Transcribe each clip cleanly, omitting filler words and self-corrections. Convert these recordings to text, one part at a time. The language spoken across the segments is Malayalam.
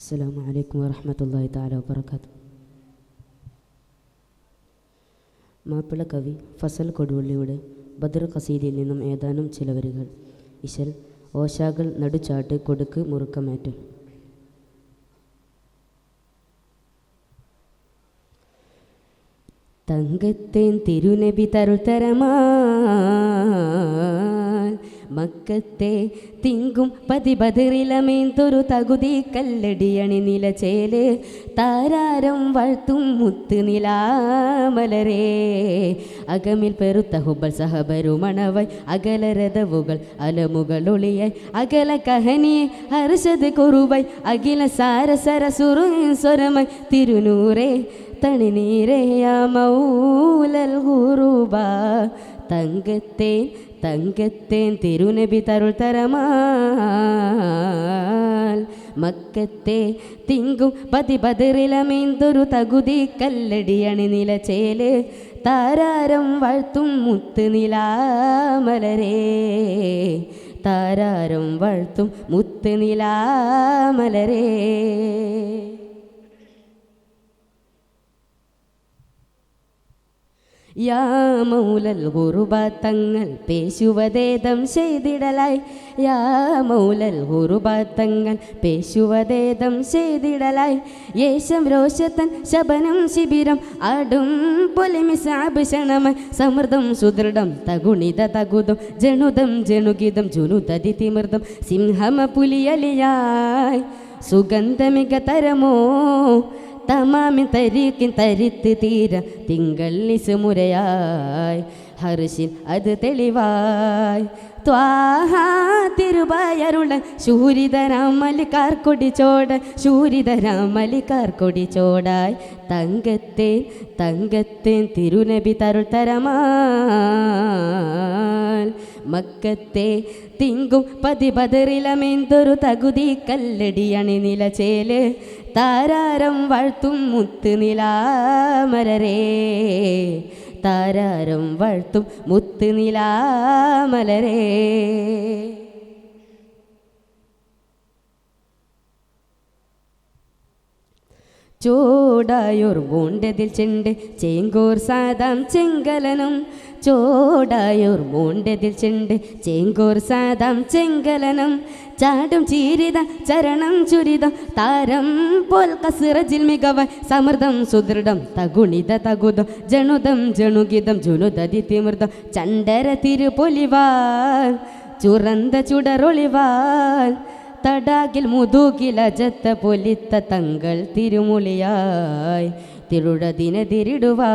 അസ്സലാമു അലൈക്കും വറഹ്മത്തുള്ളാഹി തആല വബറകാതുഹു. മാപ്പിള കവി ഫസൽ കൊടുവള്ളിയുടെ ബദർ ഖസീദയിൽ നിന്നും ഏതാനും ചില വരികൾ. ഇശൽ ഓശാകൾ നടുചാട്ട് കൊടുക്ക് മുറുക്കമേറ്റം. തങ്കത്തേൻ തിരുനബി തരുൾത്തരമാൽ മക്കത്തെ തിങ്കും പതിബദറിലമേന്തൊരു തകുതി കല്ലടിയണി നിലചേല് താരാരം വാഴ്ത്തും മുത്ത് നിലാമലരേ അകമിൽ പെരുത്ത ഹുബൽ സഹബരുമണവൈ അകലരഥവുകൾ അലമുകളൊളിയായി അകല കഹനിയെ ഹർഷത് കുറുവൈ അഖില സാരസര സ്വരമൈ തിരുനൂറേ തണിനീരേയാ മൗലൽ ഗുറുബ. തങ്കത്തേൻ തിരുനബി തരുൾത്തരമാൽ മക്കത്തെ തിങ്കും പതിബദറിലമേന്തൊരു തകുതി കല്ലടിയണി നിലചേല് താരാരം വാഴ്ത്തും മുത്ത് നിലാമലരേ താരാരം വാഴ്ത്തും മുത്ത് നിലാമലരേ. യാ മൗലൽ ഗുറുബ തങ്ങൾ പേശുവതേദം ചെയ്തിടലായി യാ മൗലൽ ഗുറുബ തങ്ങൾ പേശുവതേദം ചെയ്തിടലായി യേശം രോഷത്തൻ ശബനം ശിബിരം ആടും പൊലിമിസാഭൂഷണമായി സമൃദ്ധം സുദൃഢം തഗുണിത തകുതം ജനുദം ജനുഗിതം ജുനുദതി തിമൃതം സിംഹമ പുലിയലിയായി സുഗന്ധമിക തരമോ തമാമിൻ തരീക്കിൻ തരിത്ത് തീര തിങ്കൾ നിസുമുരയായി ഹർഷിൻ അത് തെളിവായി ത്വാഹാ തിരുവായരുളൻ ശൂരിതരാം മലിക്കാർ കൊടിച്ചോടായി തങ്കത്തേൻ തിരുനബി തരുൾത്തരമാൽ മക്കത്തെ തിങ്കും പതിബദറിലമേന്തൊരു തകുതി കല്ലടിയണി നിലചേല് താരാരം വാഴ്ത്തും മുത്ത് നിലാമലരേ താരാരം വാഴ്ത്തും മുത്ത് നിലാമലരേ. ചോടായോർ മൂണ്ടതിൽ ചെണ്ട് ചേങ്കോർ സാദാം ചെങ്കലനും ചോടായോർ മൂണ്ടതിൽ ചെണ്ട് ചേങ്കോർ സാദാം ചെങ്കലനം ചാടും ചീരിത ചരണം ചുരിതം താരം പോൽ കസിറജിൽ മികവ സമൃദ്ധം സുദൃഢം തഗുണിത തകുതം ജനുദം ജനുഗിതം ജുനുദതി തിമൃതം ചണ്ടര തിരുപൊലിവാൽ ചുറന്ത ചുടറൊളിവാൽ തടാകിൽ മുതുകിലജത്ത പൊലിത്ത തങ്ങൾ തിരുമുളിയായി തിരുടതിനെതിരിടുവാൻ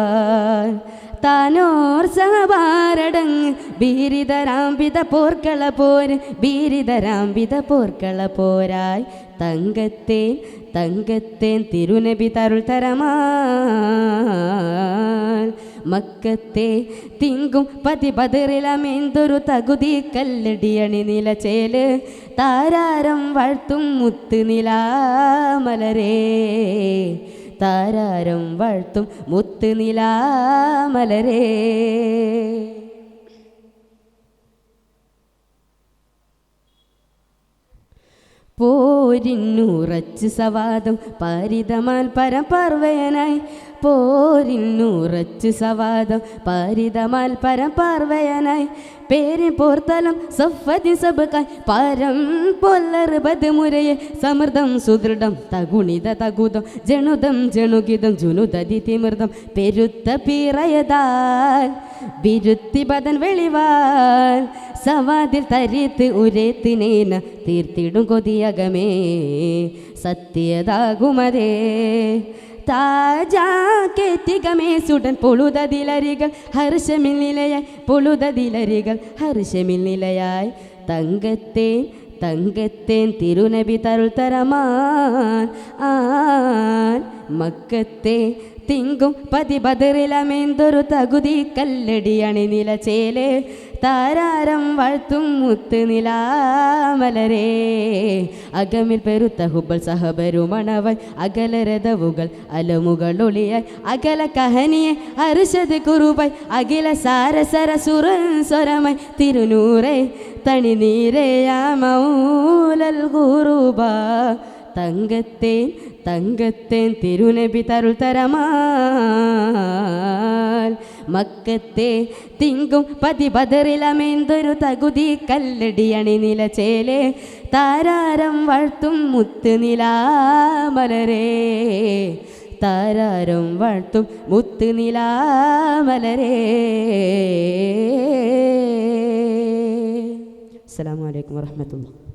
താനോർ സഹപാരടങ്ങ് ബീരിതരാംബിത പോർക്കള പോരായി തങ്കത്തേൻ തിരുനബി തരുൾത്തരമാൽ മക്കത്തെ തിങ്കും പതിബദറിലമേന്തൊരു തകുതി കല്ലടിയണി നിലചേല് താരാരം വാഴ്ത്തും മുത്ത് നിലാമലരേ താരാരം വാഴ്ത്തും മുത്ത് നിലാമലരേ. പോരിന്നുറച്ച് സവാദം പാരിതമാൽ പരപാർവയനായി പോരിന്നുറച്ച് സവാദം പാരിതമാൽ പരപാർവയനായി പേരിൻ പോർത്തലം സഫതി സബക്കായി പാരം പൊല്ലറുപത് മുരയെ സമൃദ്ധം സുദൃഢം തഗുണിത തകുതം ജനുദം ജനുഗിതം ജുനുദതി തിമൃതം പെരുത്ത പീറയതാൽ ബിരുത്തി ബദൻ വെളിവാൽ സവാദിൽ തരിത്ത് ഉരേത്തിനേന തീർത്തിടും കൊതിയകമേ സത്യതാകുമതേ താജാ കേറ്റികമേ സുടൻ പൊളുതതിലരികൾ ഹർഷമിൽ നിലയായി തങ്കത്തേൻ തിരുനബി തരുൾത്തരമാൻ മക്കത്തെ തിങ്കും പതിബദറിലമേന്തൊരു തകുതി കല്ലടിയണി നിലചേല് താരാരം വാഴ്ത്തും മുത്ത് നിലാമലരേ അകമിൽ പെരുത്ത ഹുബൽ സഹബരുമണവൈ അകലരഥവുകൾ അലമുകളൊളിയായി അകല കഹനിയെ ഹർഷത് കുറുവൈ അഖില സാരസര സ്വരമൈ തിരുനൂറേ തണിനീരേയാ മൗലൽ ഗുറുബ. തങ്കത്തേൻ തങ്കത്തേൻ തിരുനബി തരുൾ തരമാൽ മക്കത്തെ തിങ്കും പതി ബദറിലമേന്തൊരു തകുതി കല്ലടിയണി നിലച്ചേലെ താരാരം വാഴ്ത്തും മുത്ത് നിലാമലരേ താരാരം വാഴ്ത്തും മുത്ത് നിലാമലരേ. അസ്സലാമു അലൈക്കും വറഹ്മത്തുള്ളാഹി.